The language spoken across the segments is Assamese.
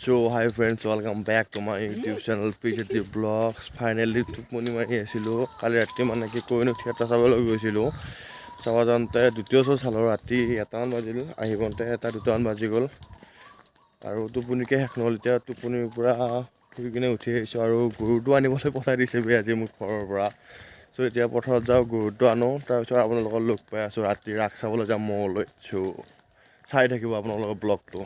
So hi friends, welcome back to my YouTube channel PJD vlogs. Finally টোপনি মাৰি আছিলো কালি ৰাতি মানে কি কৈনো থিয়েটাৰ চাবলৈ গৈছিলো চাব যাওঁতে দ্বিতীয় শ্ব' চালো ৰাতি 1মান বাজিল আহিবতে 1-2মান বাজি গ'ল আৰু টোপনিকে শেষ নহ'ল এতিয়া টোপনিৰ পৰা শুই কিনে উঠি আহিছোঁ আৰু গৰুটো আনিবলৈ পঠাই দিছে আজি মোক ঘৰৰ পৰা চ' এতিয়া পথাৰত যাওঁ গৰুটো আনো তাৰপিছত আপোনালোকক লগ পাই আছোঁ ৰাতি ৰাস চাবলৈ যাম মলৈ চ' চাই থাকিব আপোনালোকৰ ব্লগটো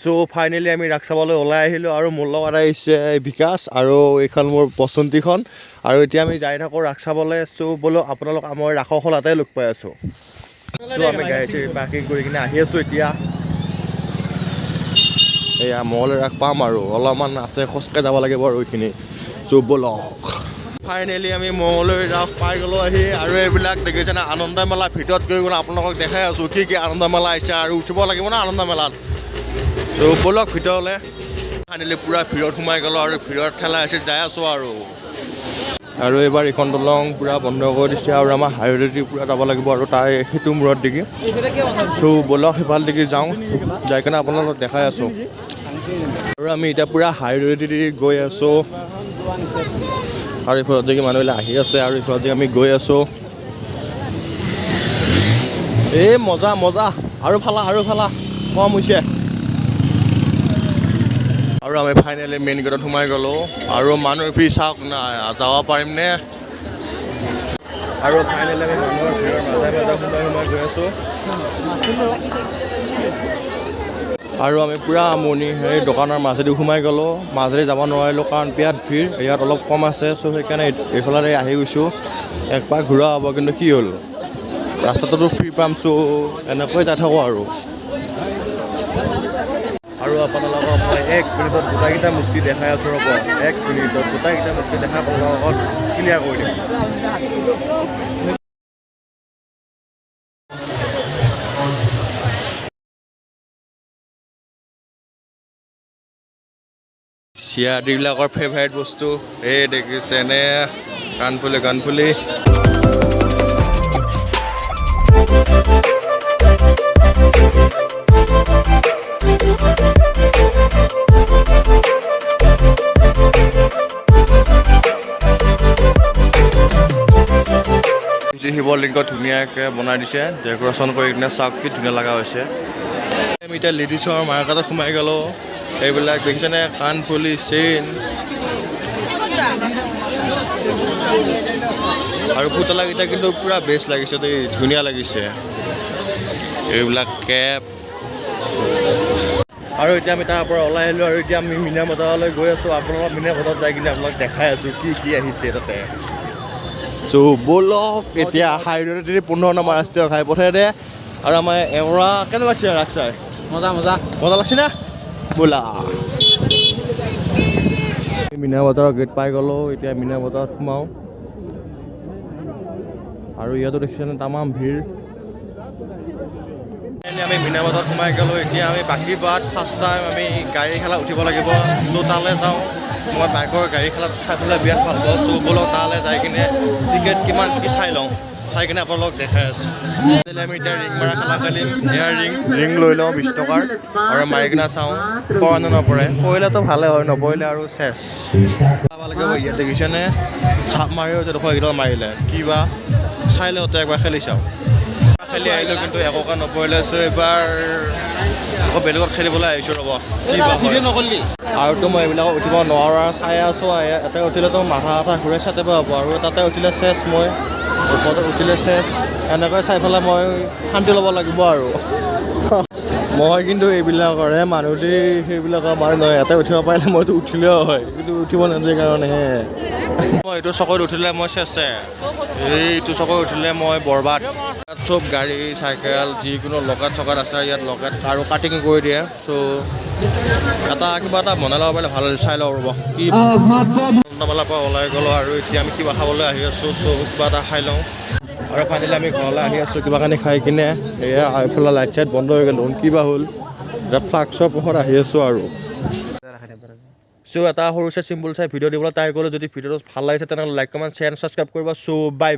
So finally আমি ৰাস চাবলৈ ওলাই আহিলোঁ আৰু মোৰ লগত আহিছে বিকাশ আৰু এইখন মোৰ পচন্তিখন আৰু এতিয়া আমি যাই থাকোঁ ৰাস চাবলৈ চ' বোলো আপোনালোক মই ৰাসৰ খোলাতে লগ পাই আছোঁ চ' আমি গাড়ী পাৰ্কিং কৰি কিনে আহি আছোঁ এতিয়া এয়া মলৈ ৰাস পাম আৰু অলপমান আছে খোজকাঢ়ি যাব লাগিব আৰু এইখিনি চ' ব'লক ফাইনেলি আমি মঙললৈ ৰাস পাই গ'লোঁ আহি আৰু এইবিলাক দেখিছেনে আনন্দ মেলা ভিতৰত গৈ গ'লে আপোনালোকক দেখাই আছোঁ কি আনন্দ মেলা আহিছে আৰু উঠিব লাগিব না আনন্দ মেলাত চ' ব'লক ভিতৰলৈ ফাইনেলি পূৰা ভিৰত সোমাই গ'লোঁ আৰু ভিৰত ঠেলা হেঁচি যাই আছোঁ আৰু এইবাৰ এইখন দলং পূৰা বন্ধ কৰি দিছে আৰু আমাৰ হাইৱেদি পূৰা যাব লাগিব আৰু তাৰ সেইটো মূৰত দেখি চ' ব'লক সিফাল দেখি যাওঁ যাই কিনে আপোনালোকক দেখাই আছোঁ আৰু আমি এতিয়া পূৰা হাইৱেদি গৈ আছোঁ আৰু এইফালত দেখি মানুহবিলাক আহি আছে আৰু এইফালত দেখি আমি গৈ আছোঁ এই মজা মজা আৰু ফালা কম হৈছে আৰু আমি ফাইনেলি মেইন গেটত সোমাই গ'লোঁ আৰু মানুহ ভিৰ চাওক না যাব পাৰিমনে আৰু ফাইনেলি আমি মানুহৰ ভিৰৰ মাজে সোমাই গৈ আছোঁ আৰু আমি পূৰা আমনি সেই দোকানৰ মাজেদি সোমাই গ'লোঁ মাজেদি যাব নোৱাৰিলোঁ কাৰণ বিৰাট ভিৰ ইয়াত অলপ কম আছে চ' সেইকাৰণে এইফালে আহি গৈছোঁ একপাক ঘূৰা হ'ব কিন্তু কি হ'ল ৰাস্তাটোতো ফ্ৰী পাম চ' এনেকৈ যাই থাকোঁ আৰু আপোনালোকক মই 1 মিনিটত গোটাকেইটা মূৰ্তি দেখাই আছোঁ ৰ'ব 1 মিনিটত গোটাকেইটা মূৰ্তি দেখাই আপোনালোকক ক্লিয়াৰ কৰি দিম চিয়াৰীবিলাকৰ ফেভাৰিট বস্তু এই দেখিছেনে কাণফুলি শিৱলিংগ ধুনীয়াকৈ বনাই দিছে ডেক'ৰেশ্যন কৰি কিনে চাওক কি ধুনীয়া লগা হৈছে আমি এতিয়া লেডিছৰ মাৰ্কেটত সোমাই গ'লোঁ এইবিলাক দেখিছেনে কাণফুলি চেইন আৰু পুতলাকেইটা কিন্তু পূৰা বেষ্ট লাগিছে দেই ধুনীয়া লাগিছে এইবিলাক কেপ আৰু এতিয়া আমি তাৰ পৰা ওলাই আহিলোঁ আৰু এতিয়া আমি মীনা বজাৰলৈ গৈ আছোঁ আপোনালোকক মীনা বজাৰত যাই কিনে আপোনালোক দেখাই আছোঁ কি আহিছে তাতে চ' ব'লক এতিয়া হাইৱেদি 15 নম্বৰ ৰাষ্ট্ৰীয় ঘাইপথেৰে আৰু আমাৰ এওৰা কেনে লাগছে ৰাস চাই মজা লাগছে না ব'লা মীনা বজাৰৰ গেট পাই গ'লোঁ এতিয়া মীনা বজাৰত সোমাওঁ আৰু ইয়াতো দেখিছেনে তামাম ভিৰ আমি মীনা বজাৰত সোমাই গ'লোঁ এতিয়া আমি বাকী বাট ফাৰ্ষ্ট টাইম আমি গাড়ী খেলা উঠিব লাগিব ত' তালৈ যাওঁ মই বাইকৰ গাড়ী খেলাত চাই পেলাই বিৰাট ভাল পাওঁ চ' ব'লক তালৈ যাই কিনে টিকেট কিমান কি চাই লওঁ চাই কিনে আপোনালোকক দেখাই আছোঁ আমি এতিয়া ৰিং মাৰা খেলা খেলিম এয়াৰ ৰিং লৈ লওঁ 20 টকাৰ আৰু মাৰি কিনে চাওঁ পৰে নে নপৰে পৰিলেতো ভালে হয় নপৰিলে আৰু চেছ চাব লাগিব ইয়াত দেখিছেনে চাপ মাৰিও যে এইডোখৰ মাৰিলে কিবা চাই লওঁতে একবাৰ খেলি চাওঁ খেলি আহিলোঁ কিন্তু একোকে নপৰিলে চ' এইবাৰ আকৌ বেলেগত খেলিবলৈ আহিছোঁ ৰ'ব আৰুতো মই এইবিলাকত উঠিব নোৱাৰা চাই আছোঁ ইয়াতে উঠিলেতো মাথা ঘূৰাই চাই হ'ব আৰু তাতে উঠিলে চেছ মই ওপৰতে উঠিলে চেছ এনেকৈ চাই পেলাই মই শান্তি ল'ব লাগিব আৰু মই কিন্তু এইবিলাকৰহে মানুহ দেই সেইবিলাকৰ মানুহ নহয় ইয়াতে উঠিব পাৰিলে মইতো উঠিলেও হয় কিন্তু উঠিব নিদিয়ে কাৰণেহে মই এইটো চকত উঠিলে মই চেছে এইটো চকত উঠিলে মই বৰবাদ ইয়াত চব গাড়ী চাইকেল যিকোনো লকেট চকেট আছে ইয়াত লকেট আৰু কাটিং কৰি দিয়ে চ' কিবা এটা বনাই ল'ব পাৰিলে ভাল চাই লওঁ ৰ'ব কি মেলাৰ পৰা ওলাই গ'লোঁ আৰু এতিয়া আমি কিবা খাবলৈ আহি আছোঁ চ' কিবা এটা খাই লওঁ আৰু ফাইনেলি আমি ঘৰলৈ আহি আছোঁ কিবা কানি খাই কিনে এয়া এইফালে লাইট চাইট বন্ধ হৈ গ'ল কিবা হ'ল এতিয়া ফ্লাক্সৰ পোহৰত আহি আছোঁ আৰু চ' এটা সৰু চাই চিম্পুল চাই ভিডিঅ' দিবলৈ ট্ৰাই কৰিলোঁ যদি ভিডিঅ'টো ভাল লাগিছে তেনেহ'লে লাইক কমেণ্ট শ্বেয়াৰ ছাবস্ক্ৰাইব কৰিব চ' বাই